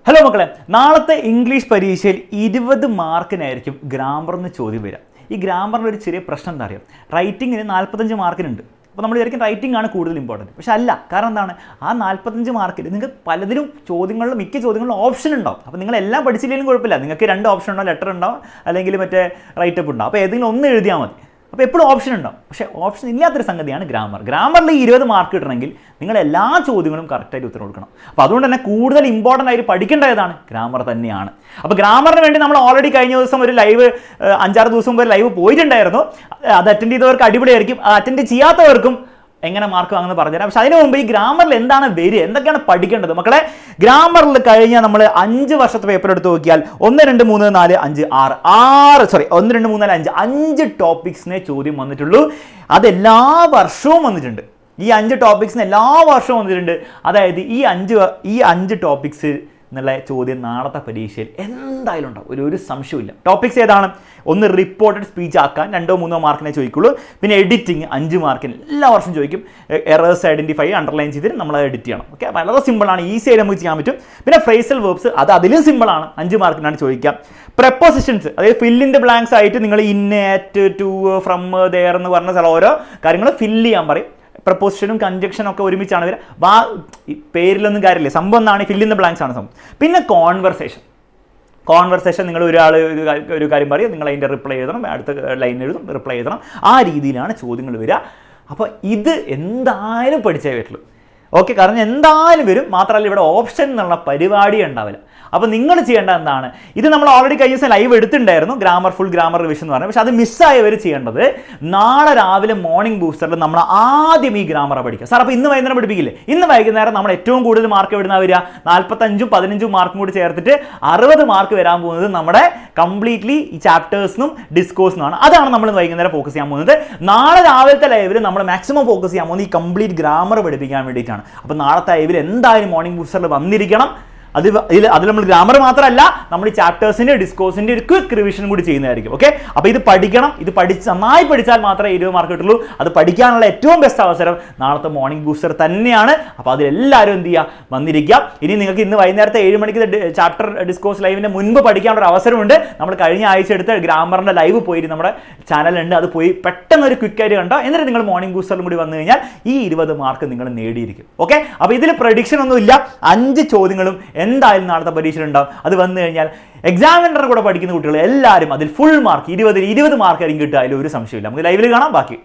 Hello മക്കളെ, നാളത്തെ English പരീക്ഷയിൽ 20 മാർക്കിനായിരിക്കും ഗ്രാമറിന് ചോദ്യം വരിക. ഈ ഗ്രാമറിൻ്റെ ഒരു ചെറിയ പ്രശ്നം എന്താ അറിയാം, റൈറ്റിങ്ങിന് 45 മാർക്കിനുണ്ട്. അപ്പോൾ നമ്മൾ വിചാരിക്കും റൈറ്റിംഗ് ആണ് കൂടുതൽ ഇമ്പോർട്ടൻറ്റ്, പക്ഷേ അല്ല. കാരണം എന്താണ്, ആ 45 മാർക്കിൽ നിങ്ങൾക്ക് പലതിലും ചോദ്യങ്ങളിലും മിക്ക ചോദ്യങ്ങളിലും ഓപ്ഷൻ ഉണ്ടാവും. അപ്പോൾ നിങ്ങൾ എല്ലാം പഠിച്ചില്ലെങ്കിലും കുഴപ്പമില്ല, നിങ്ങൾക്ക് 2 ഓപ്ഷൻ ഉണ്ടാവും, ലെറ്റർ ഉണ്ടാവും, അല്ലെങ്കിൽ മറ്റേ റൈറ്റപ്പ് ഉണ്ടാവും. അപ്പോൾ ഏതെങ്കിലും ഒന്ന് എഴുതിയാൽ മതി. അപ്പോൾ എപ്പോഴും ഓപ്ഷൻ ഉണ്ടാവും. പക്ഷേ ഓപ്ഷൻ ഇല്ലാത്തൊരു സംഗതിയാണ് ഗ്രാമർ. ഗ്രാമറിൽ 20 മാർക്ക് കിട്ടണമെങ്കിൽ നിങ്ങൾ എല്ലാ ചോദ്യങ്ങളും കറക്റ്റായിട്ട് ഉത്തരം കൊടുക്കണം. അപ്പോൾ അതുകൊണ്ട് തന്നെ കൂടുതൽ ഇമ്പോർട്ടൻ്റ് ആയിട്ട് പഠിക്കേണ്ടതാണ് ഗ്രാമർ തന്നെയാണ്. അപ്പോൾ ഗ്രാമറിന് വേണ്ടി നമ്മൾ ഓൾറെഡി കഴിഞ്ഞ ദിവസം ഒരു ലൈവ് 5-6 ദിവസം മുമ്പ് ലൈവ് പോയിട്ടുണ്ടായിരുന്നു. അത് അറ്റൻഡ് ചെയ്തവർക്ക് അടിപൊളിയായിരിക്കും, അറ്റൻഡ് ചെയ്യാത്തവർക്കും എങ്ങനെ മാർക്ക് വാങ്ങുന്നത് പറഞ്ഞുതരാം. പക്ഷെ അതിനു മുമ്പ് ഈ ഗ്രാമറിൽ എന്താണ് വരിക, എന്തൊക്കെയാണ് പഠിക്കേണ്ടത് മക്കളെ? ഗ്രാമറിൽ കഴിഞ്ഞാൽ നമ്മൾ 5 വർഷത്തെ പേപ്പർ എടുത്ത് നോക്കിയാൽ 1, 2, 3, 4, 5, 1, 2, 3, 4, 5 ടോപ്പിക്സിനെ ചോദ്യം വന്നിട്ടുള്ളൂ. അതെല്ലാ വർഷവും വന്നിട്ടുണ്ട്. ഈ 5 ടോപ്പിക്സിന് എല്ലാ വർഷവും വന്നിട്ടുണ്ട്. അതായത് ഈ 5 ടോപ്പിക്സ് എന്നുള്ള ചോദ്യം നാളത്തെ പരീക്ഷയിൽ എന്തായാലും ഉണ്ടാവും, ഒരു സംശയമില്ല. ടോപ്പിക്സ് ഏതാണ്? ഒന്ന് റിപ്പോർട്ടഡ് സ്പീച്ച് ആക്കാൻ 2-3 മാർക്കിനെ ചോദിക്കുള്ളൂ. പിന്നെ എഡിറ്റിംഗ് 5 മാർക്കിന് എല്ലാ വർഷവും ചോദിക്കും. എറേഴ്സ് ഐഡൻറ്റിഫൈ അണ്ടർലൈൻ ചെയ്തിട്ട് നമ്മൾ എഡിറ്റ് ചെയ്യണം. ഓക്കെ, വളരെ സിമ്പിളാണ്, ഈസി ആയിട്ട് നമുക്ക് ചെയ്യാൻ പറ്റും. പിന്നെ ഫ്രേസൽ വേർബ്സ് അതിലും സിമ്പിളാണ്, 5 മാർക്കിനാണ് ചോദിക്കുക. പ്രപ്പോസിഷൻസ്, അതായത് ഫിൽ ഇൻ ദ ബ്ലാങ്ക്സ് ആയിട്ട് നിങ്ങൾ in, at, to, from, there എന്ന് പറഞ്ഞ ഓരോ കാര്യങ്ങൾ ഫില്ല് ചെയ്യാൻ പറയും. പ്രപ്പോസിഷനും കൺജക്ഷനും ഒക്കെ ഒരുമിച്ചാണ് വരിക. പേരിലൊന്നും കാര്യമില്ല, സംഭവം എന്നാണ് ഫിൽ ഇൻ ദ ബ്ലാങ്ക്സ് ആണ് സംഭവം. പിന്നെ കോൺവെർസേഷൻ നിങ്ങൾ ഒരാൾ ഒരു കാര്യം പറയും, നിങ്ങൾ അതിൻ്റെ റിപ്ലൈ എഴുതണം, അടുത്ത ലൈൻ എഴുതും, റിപ്ലൈ എഴുതണം. ആ രീതിയിലാണ് ചോദ്യങ്ങൾ വരിക. അപ്പോൾ ഇത് എന്തായാലും പഠിച്ചേ പറ്റുള്ളൂ. ഓക്കെ, കാരണം എന്തായാലും വരും. മാത്രമല്ല ഇവിടെ ഓപ്ഷൻ എന്നുള്ള പരിപാടി ഉണ്ടാവില്ല. അപ്പോൾ നിങ്ങൾ ചെയ്യേണ്ടത് എന്താണ്, ഇത് നമ്മൾ ഓൾറെഡി കഴിഞ്ഞ ദിവസം ലൈവ് എടുത്തിട്ടുണ്ടായിരുന്നു, ഫുൾ ഗ്രാമർ റിവിഷൻ എന്ന് പറഞ്ഞാൽ. പക്ഷേ അത് മിസ്സായവർ ചെയ്യേണ്ടത്, നാളെ രാവിലെ മോർണിംഗ് ബൂസ്റ്ററിൽ നമ്മൾ ആദ്യം ഈ ഗ്രാമർ പഠിക്കുക. സാർ അപ്പോൾ ഇന്ന് വൈകുന്നേരം പഠിപ്പിക്കില്ലേ? ഇന്ന് വൈകുന്നേരം നമ്മൾ ഏറ്റവും കൂടുതൽ മാർക്ക് എവിടുന്ന വരിക? 45ഉം 15ഉം മാർക്കും കൂടി ചേർത്തിട്ട് 60 മാർക്ക് വരാൻ പോകുന്നത് നമ്മുടെ കംപ്ലീറ്റ്ലി ഈ ചാപ്റ്റേഴ്സിനും ഡിസ്കോഴ്സിനുമാണ്. അതാണ് നമ്മൾ വൈകുന്നേരം ഫോക്കസ് ചെയ്യാൻ പോകുന്നത്. നാളെ രാവിലത്തെ ലൈവിൽ നമ്മൾ മാക്സിമം ഫോക്കസ് ചെയ്യാൻ പോകുന്നത് ഈ കംപ്ലീറ്റ് ഗ്രാമർ പഠിപ്പിക്കാൻ വേണ്ടിയിട്ടാണ്. അപ്പോൾ നാളത്തെ ലൈവിൽ എന്തായാലും മോർണിംഗ് ബൂസ്റ്ററിൽ വന്നിരിക്കണം. അതിൽ നമ്മൾ ഗ്രാമർ മാത്രമല്ല, നമ്മൾ ഈ ചാപ്റ്റേഴ്സിൻ്റെ ഡിസ്കോഴ്സിൻ്റെ ഒരു ക്വിക്ക് റിവിഷൻ കൂടി ചെയ്യുന്നതായിരിക്കും. ഓക്കെ, അപ്പോൾ ഇത് പഠിക്കണം. ഇത് നന്നായി പഠിച്ചാൽ മാത്രമേ 20 മാർക്ക് കിട്ടുള്ളൂ. അത് പഠിക്കാനുള്ള ഏറ്റവും ബെസ്റ്റ് അവസരം നാളത്തെ മോർണിംഗ് ബൂസ്റ്റർ തന്നെയാണ്. അപ്പോൾ അതിലെല്ലാവരും എന്ത് ചെയ്യുക, വന്നിരിക്കുക. ഇനി നിങ്ങൾക്ക് ഇന്ന് വൈകുന്നേരത്തെ 7 മണിക്ക് ചാപ്റ്റർ ഡിസ്കോഴ്സ് ലൈവിൻ്റെ മുൻപ് പഠിക്കാനുള്ള ഒരു അവസരമുണ്ട്. നമ്മൾ കഴിഞ്ഞ ആഴ്ച എടുത്ത് ഗ്രാമറിൻ്റെ ലൈവ് പോയിട്ട് നമ്മുടെ ചാനലുണ്ട്, അത് പോയി പെട്ടെന്ന് ഒരു ക്വിക്കായിട്ട് കണ്ടോ. എന്നിട്ട് നിങ്ങൾ മോർണിംഗ് ബൂസ്റ്ററിലും കൂടി വന്നു കഴിഞ്ഞാൽ ഈ 20 മാർക്ക് നിങ്ങൾ നേടിയിരിക്കും. ഓക്കെ, അപ്പോൾ ഇതിൽ പ്രഡിക്ഷൻ ഒന്നുമില്ല. 5 ചോദ്യങ്ങളും എന്തായാലും നാളത്തെ പരീക്ഷ ഉണ്ടാവും. അത് വന്നു കഴിഞ്ഞാൽ എക്സാമിനറിന് കൂടെ പഠിക്കുന്ന കുട്ടികൾ എല്ലാവരും അതിൽ ഫുൾ മാർക്ക് 20 മാർക്ക് ആയിരിക്കും കിട്ടുക. അതിൽ ഒരു സംശയമില്ല. നമുക്ക് ലൈവിൽ കാണാം ബാക്കി.